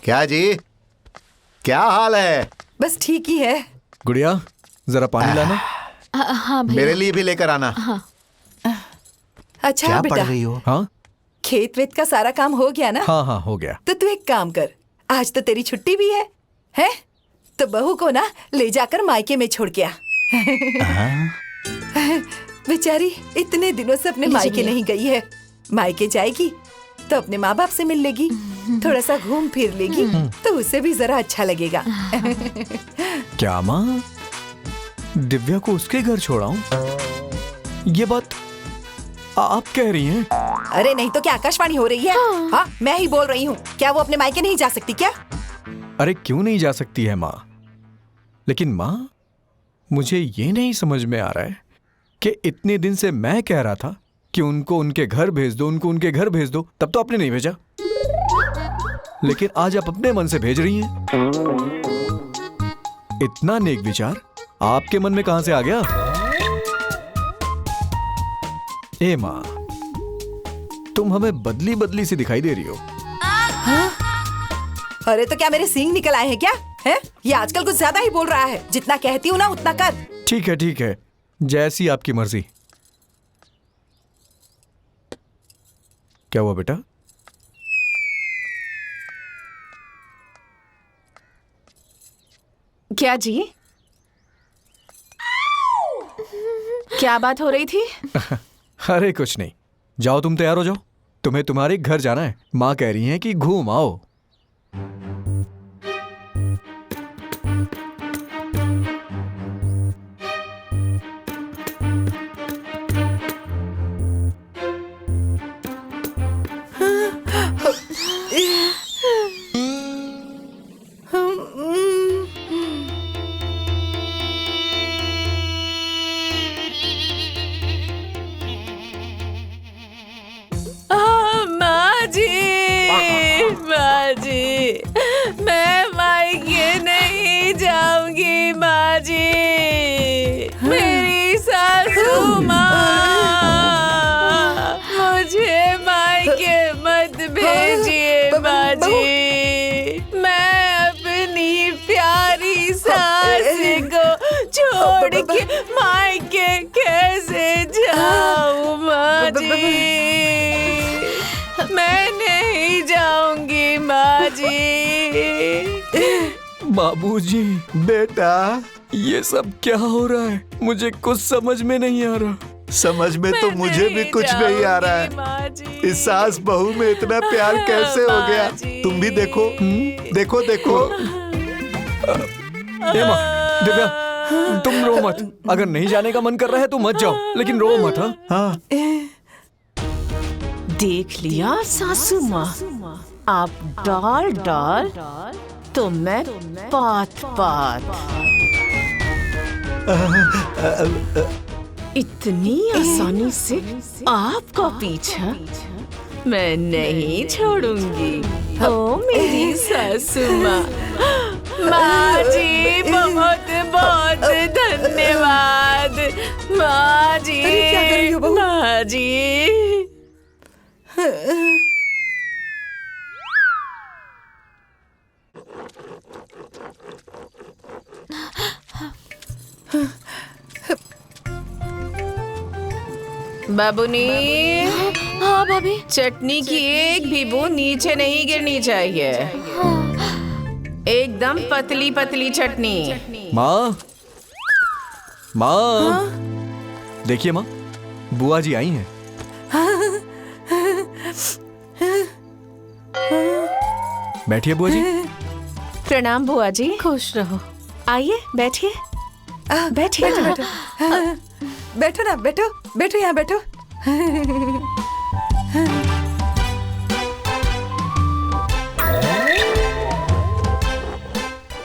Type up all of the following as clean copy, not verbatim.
क्या जी, क्या हाल है? बस ठीक ही है। गुड़िया जरा पानी लाना। हाँ भैया। मेरे लिए भी लेकर आना। हाँ। अच्छा क्या पढ़ बेटा, रही हो? हाँ खेत वेत का सारा काम हो गया ना? हाँ हाँ हो गया। तो तू एक काम कर, आज तो तेरी छुट्टी भी है? तो बहू को ना ले जाकर मायके में छोड़ के आ। बेचारी इतने दिनों से अपने मायके नहीं गई है। मायके जाएगी तो अपने माँ बाप से मिल लेगी, थोड़ा सा घूम फिर लेगी, तो उसे भी जरा अच्छा लगेगा। क्या माँ, दिव्या को उसके घर छोड़ाऊं? ये बात आप कह रही हैं? अरे नहीं तो क्या आकाशवाणी हो रही है? हाँ, मैं ही बोल रही हूँ। क्या वो अपने मायके नहीं जा सकती क्या? अरे क्यों नहीं जा सकती है माँ, लेकिन माँ मुझे ये नहीं समझ में आ रहा है कि इतने दिन से मैं कह रहा था कि उनको उनके घर भेज दो, उनको उनके घर भेज दो, तब तो आपने नहीं भेजा, लेकिन आज आप अपने मन से भेज रही हैं। इतना नेक विचार आपके मन में कहां से आ गया? ए माँ, तुम हमें बदली बदली सी दिखाई दे रही हो। अरे तो क्या मेरे सींग निकल आए हैं क्या? है? ये आजकल कुछ ज्यादा ही बोल रहा है। जितना कहती हूँ ना उतना कर। ठीक है, जैसी आपकी मर्जी। क्या हुआ बेटा? क्या जी? क्या बात हो रही थी? अरे कुछ नहीं, जाओ तुम तैयार हो जाओ, तुम्हें तुम्हारे घर जाना है। माँ कह रही हैं कि घूम आओ। माँ जी, मैं मायके नहीं जाऊंगी माँ जी। मेरी सासू माँ, मुझे मायके मत भेजिए माँ जी। मैं अपनी प्यारी सास को छोड़ के मायके कैसे जाऊँ माँ जी? मैं नहीं जाऊंगी माँ जी। बाबूजी, बेटा, ये सब क्या हो रहा है? मुझे कुछ समझ में नहीं आ रहा। समझ में तो मुझे भी कुछ नहीं आ रहा है। इस सास बहू में इतना प्यार कैसे हो गया? तुम भी देखो, देखो देखो। ए माँ, दिव्या, तुम रो मत। अगर नहीं जाने का मन कर रहा है तो मत जाओ, लेकिन रो मत। हाँ, देख लिया सासू माँ, आप डाल डाल तो मैं पात पात। इतनी आसानी से आपका पीछा मैं नहीं छोड़ूंगी। ओ मेरी सासू माँ, माँ जी बहुत बहुत धन्यवाद। माँ जी, माँ जी। बाबूनी। हाँ भाभी। चटनी की एक भी बूंद नीचे नहीं गिरनी चाहिए। एकदम पतली पतली चटनी। माँ, माँ, देखिए माँ, बुआ जी आई हैं। बैठिए बुआ जी। प्रणाम बुआ जी। खुश रहो। आइए बैठिए। बैठिए। बैठो ना, बैठो बैठो, यहाँ बैठो।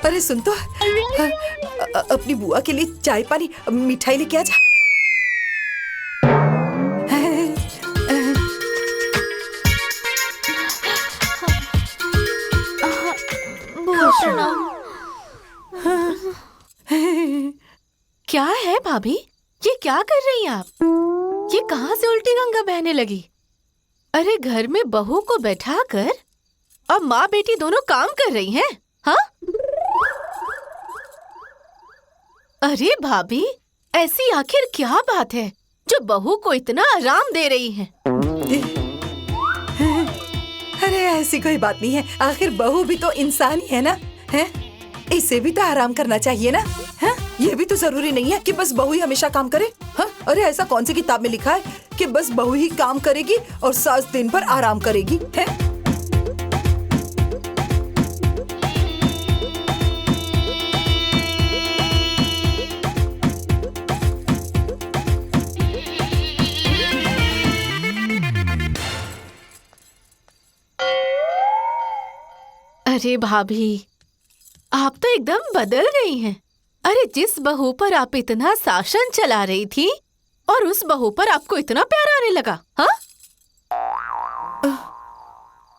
अरे सुन तो, अपनी बुआ के लिए चाय पानी मिठाई लेके आ जा। क्या है भाभी, ये क्या कर रही हैं आप? ये कहाँ से उल्टी गंगा बहने लगी? अरे घर में बहू को बैठाकर अब माँ बेटी दोनों काम कर रही हैं, हाँ? अरे भाभी, ऐसी आखिर क्या बात है जो बहू को इतना आराम दे रही है? अरे ऐसी कोई बात नहीं है, आखिर बहू भी तो इंसान ही है ना, है? इसे भी तो आराम करना चाहिए ना, है? ये भी तो जरूरी नहीं है कि बस बहू ही हमेशा काम करे, हाँ? अरे ऐसा कौन सी किताब में लिखा है कि बस बहू ही काम करेगी और सास दिन भर आराम करेगी, है? अरे भाभी, आप तो एकदम बदल गई हैं। अरे जिस बहू पर आप इतना शासन चला रही थी और उस बहू पर आपको इतना प्यार आने लगा, हाँ?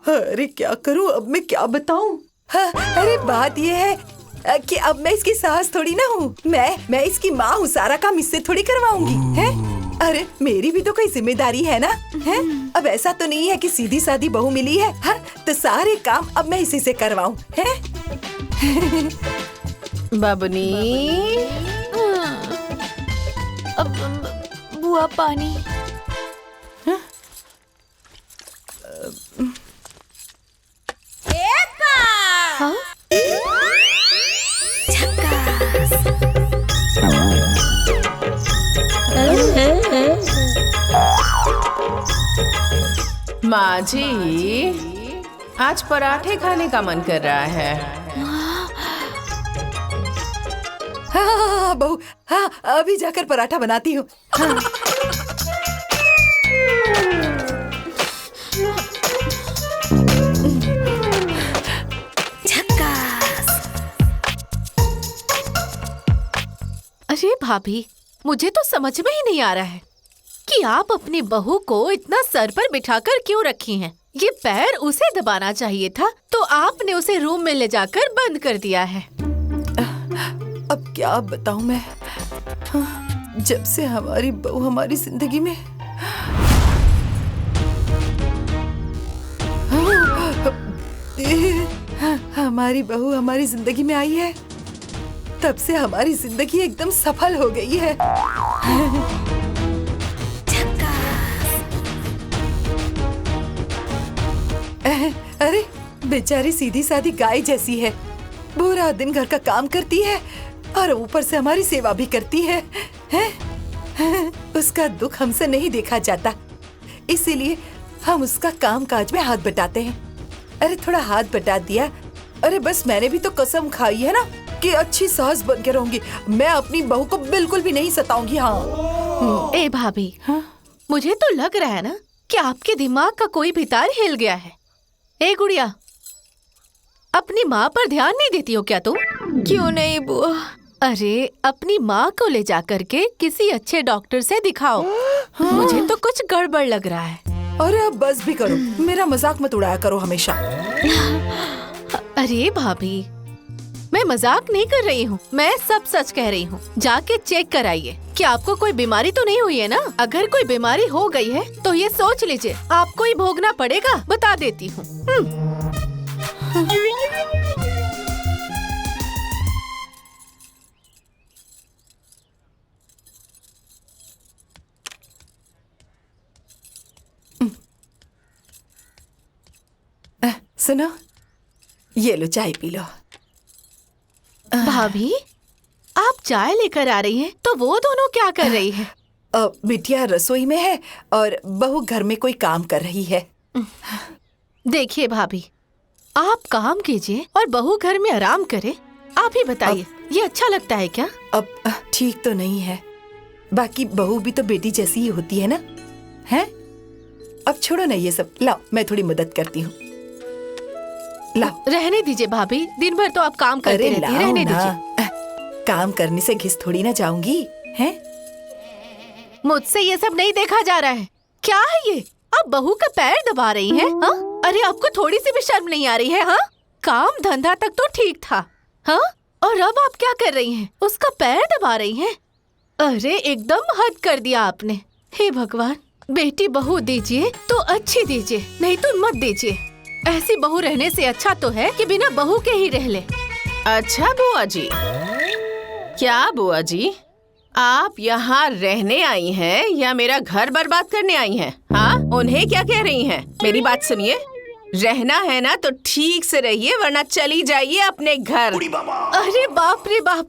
अरे क्या करूं, अब मैं क्या बताऊं? हाँ, अरे बात ये है कि अब मैं इसकी सास थोड़ी ना हूँ, मैं इसकी माँ हूँ। सारा काम इससे थोड़ी करवाऊंगी, है? अरे मेरी भी तो कोई जिम्मेदारी है ना, है? अब ऐसा तो नहीं है कि सीधी सादी बहू मिली है, हाँ? तो सारे काम अब मैं इसी से करवाऊं, है? बबनी, अब बुआ पानी। हाँ? माँ जी, आज पराठे खाने का मन कर रहा है। हाँ बहू, हाँ अभी जाकर पराठा बनाती हूँ। हाँ। अरे भाभी, मुझे तो समझ में ही नहीं आ रहा है कि आप अपनी बहू को इतना सर पर बिठाकर क्यों रखी हैं? ये पैर उसे दबाना चाहिए था, तो आपने उसे रूम में ले जाकर बंद कर दिया है। अब क्या बताऊं मैं, जब से हमारी बहू हमारी जिंदगी में हमारी बहू हमारी जिंदगी में आई है, तब से हमारी जिंदगी एकदम सफल हो गई है। अरे बेचारी सीधी सादी गाय जैसी है, पूरा दिन घर का काम करती है और ऊपर से हमारी सेवा भी करती है, हैं? उसका दुख हमसे नहीं देखा जाता, इसीलिए हम उसका काम काज में हाथ बटाते हैं। अरे थोड़ा हाथ बटा दिया, अरे बस मैंने भी तो कसम खाई है ना कि अच्छी सास बन के रहूंगी, मैं अपनी बहू को बिल्कुल भी नहीं सताऊंगी। हाँ ए भाभी, हाँ? मुझे तो लग रहा है ना कि आपके दिमाग का कोई भी तार हिल गया है। ए गुड़िया, अपनी माँ पर ध्यान नहीं देती हो क्या तुम? क्यों नहीं बुआ? अरे अपनी माँ को ले जाकर के किसी अच्छे डॉक्टर से दिखाओ। हाँ। मुझे तो कुछ गड़बड़ लग रहा है। अरे अब बस भी करो, मेरा मजाक मत उड़ाया करो हमेशा। अरे भाभी, मैं मजाक नहीं कर रही हूँ, मैं सब सच कह रही हूँ। जाके चेक कराइए कि आपको कोई बीमारी तो नहीं हुई है ना। अगर कोई बीमारी हो गई है तो ये सोच लीजिए आपको ही भोगना पड़ेगा। बता देती हूँ। सुनो, ये लो चाय पी लो। भाभी, आप चाय लेकर आ रही हैं, तो वो दोनों क्या कर रही हैं? बिटिया रसोई में है और बहू घर में कोई काम कर रही है। देखिए भाभी, आप काम कीजिए और बहू घर में आराम करे। आप ही बताइए, ये अच्छा लगता है क्या? अब ठीक तो नहीं है, बाकी बहू भी तो बेटी जैसी ही होती है ना, हैं? अब छोड़ो ना ये सब, लाओ मैं थोड़ी मदद करती हूँ। लाओ। रहने दीजिए भाभी, दिन भर तो आप काम करते रहती हैं, रहने दीजिए। काम करने से घिस थोड़ी ना जाऊंगी, हैं? मुझसे ये सब नहीं देखा जा रहा है। क्या है ये? आप बहू का पैर दबा रही हैं? हाँ? अरे आपको थोड़ी सी भी शर्म नहीं आ रही है? हाँ? काम धंधा तक तो ठीक था, हाँ? और अब आप क्या कर रही हैं? उसका पैर दबा रही हैं? अरे एकदम हद कर दिया आपने। हे भगवान, बेटी बहू दीजिए तो अच्छी दीजिए, नहीं तो मत दीजिए। ऐसी बहू रहने से अच्छा तो है कि बिना बहू के ही रह ले। अच्छा बुआ जी, क्या बुआ जी आप यहाँ रहने आई हैं या मेरा घर बर्बाद करने आई हैं? हाँ, उन्हें क्या कह रही हैं? मेरी बात सुनिए, रहना है ना तो ठीक से रहिए वरना चली जाइए अपने घर। अरे बाप रे बाप,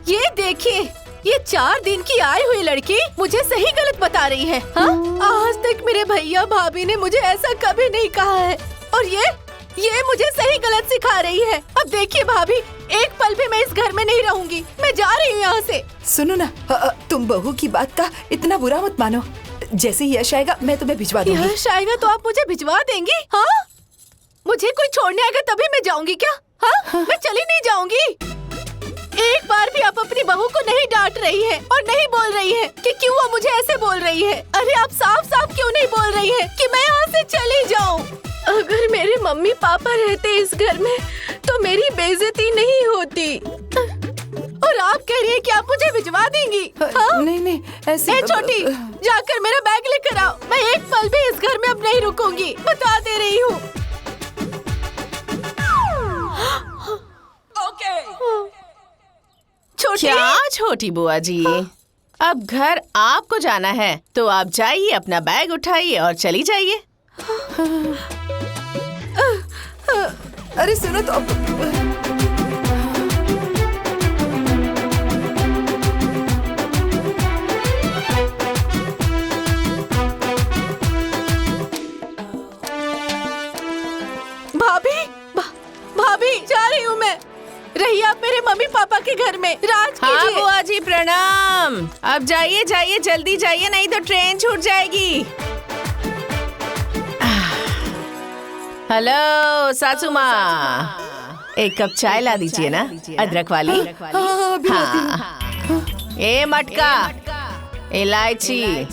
ये देखिए, ये 4 दिन की आई हुई लड़की मुझे सही गलत बता रही है। हाँ? आज तक मेरे भैया भाभी ने मुझे ऐसा कभी नहीं कहा है और ये मुझे सही गलत सिखा रही है। अब देखिए भाभी, एक पल भी मैं इस घर में नहीं रहूंगी, मैं जा रही हूँ यहाँ से। सुनो ना, तुम बहू की बात का इतना बुरा मत मानो। जैसे ही यश आएगा मैं तुम्हें भिजवा दूंगी। यश आएगा तो आप मुझे भिजवा देंगी? हाँ, मुझे कोई छोड़ने आएगा तभी मैं जाऊंगी क्या? हाँ? मैं चली नहीं जाऊंगी। एक बार भी आप अपनी बहू को नहीं डांट रही है और नहीं बोल रही है कि क्यों वो मुझे ऐसे बोल रही है। अरे आप साफ साफ क्यों नहीं बोल रही है कि मैं यहाँ से चली जाऊँ? अगर मेरे मम्मी पापा रहते इस घर में तो मेरी बेइज्जती नहीं होती। और आप कह रही है कि आप मुझे भिजवा देंगी? हाँ? नहीं ऐसे। ए छोटी, जाकर मेरा बैग लेकर आओ। मैं एक पल भी इस घर में अब नहीं रुकूंगी, बता दे रही हूँ। छोटी। क्या छोटी बुआ जी, अब घर आपको जाना है तो आप जाइए, अपना बैग उठाइए और चली जाइए। अरे सुनो तो भाभी, जा रही हूँ मैं। रहिए आप मेरे मम्मी पापा के घर में, राज कीजिए। हाँ बुआ जी प्रणाम। अब जाइए जाइए, जल्दी जाइए नहीं तो ट्रेन छूट जाएगी। हेलो सासू माँ, एक कप चाय ला दीजिए ना, अदरक वाली। हाँ, ए मटका, इलायची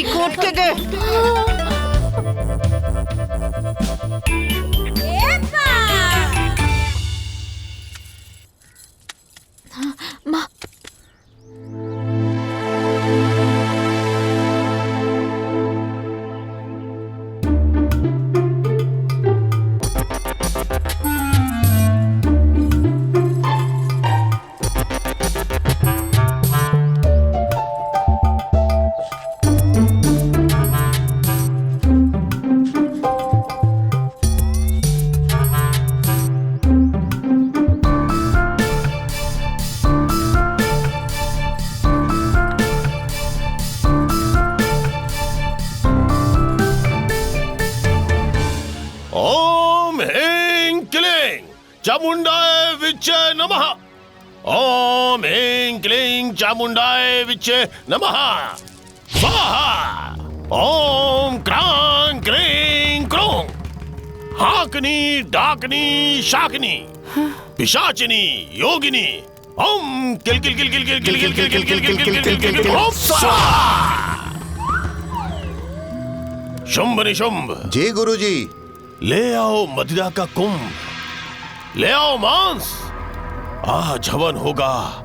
कूट के दे। माँ, चामुंडाय विच्चे नमः। ओम ह्रीं क्लीं चामुंडाय विच्चे नमः। स्वाहा। ओम क्रां क्रीं क्रूं। हाकनी डाकनी शाकनी पिशाचिनी योगिनी। ओम किल किल किल किल किल किल किल किल किल किल किल किल किल किल किल ओम स्वाहा। शुंभ निशुंभ। जी गुरुजी। ले आओ मदिरा का कुंभ, ले आओ मांस, आज हवन होगा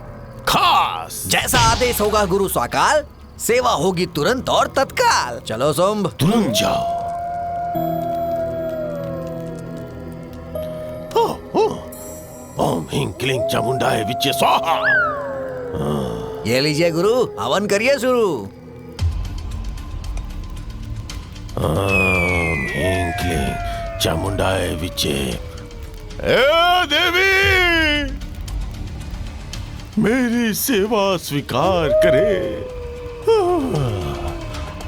खास। जैसा आदेश होगा गुरु स्वाकाल, सेवा होगी तुरंत और तत्काल। चलो सोम्भ, तुरंत जाओ। ओम ह्रीं क्लीं चामुंडाय विच्चे स्वाहा। ये लीजिए गुरु, हवन करिए शुरू। ओम ह्रीं क्लीं चामुंडाय विच्चे। ए देवी, मेरी सेवा स्वीकार करे।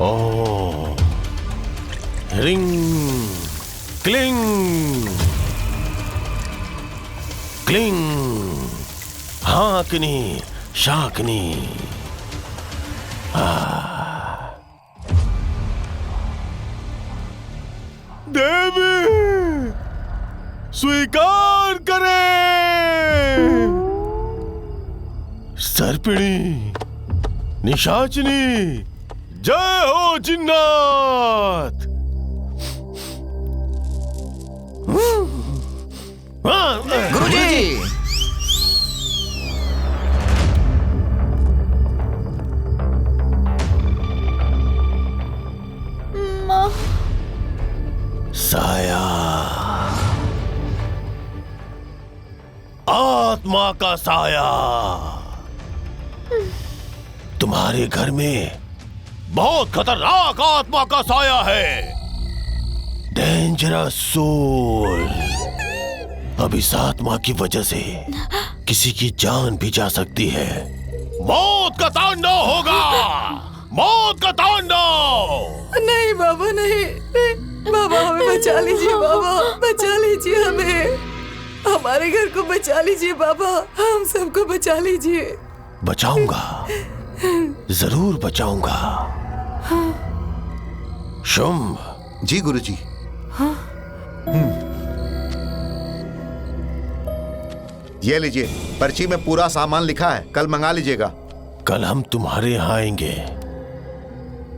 ओम ह्रीं क्लीं क्लीं हाकनी शाकनी। देवी स्वीकार करे। सर्पिणी निशाचनी, जय हो जिन्नात। गुरुजी, साया, आत्मा का साया। तुम्हारे घर में बहुत खतरनाक आत्मा का साया है, डेंजरस सोल। अब इस आत्मा की वजह से किसी की जान भी जा सकती है। मौत का तांडव होगा, मौत का तांडव। नहीं बाबा, नहीं, नहीं बाबा, हमें बचा लीजिए बाबा, बचा लीजिए हमें, हमारे घर को बचा लीजिए बाबा, हम सबको बचा लीजिए। बचाऊंगा, जरूर बचाऊंगा। शुंभ। जी गुरुजी। ये लीजिए, पर्ची में पूरा सामान लिखा है, कल मंगा लीजिएगा। कल हम तुम्हारे यहाँ आएंगे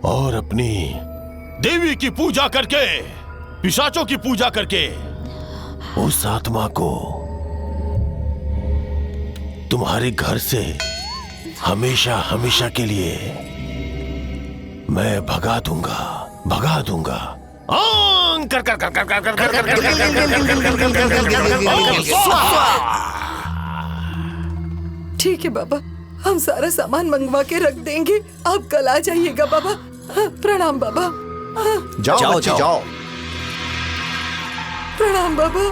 और अपनी देवी की पूजा करके, पिशाचों की पूजा करके उस आत्मा को तुम्हारे घर से हमेशा हमेशा के लिए मैं भगा दूंगा, भगा दूंगा। कर कर कर कर कर कर कर कर ठीक है बाबा, हम सारा सामान मंगवा के रख देंगे, आप कल आ जाइएगा बाबा। प्रणाम बाबा। जाओ बच्ची, जाओ। प्रणाम बाबा।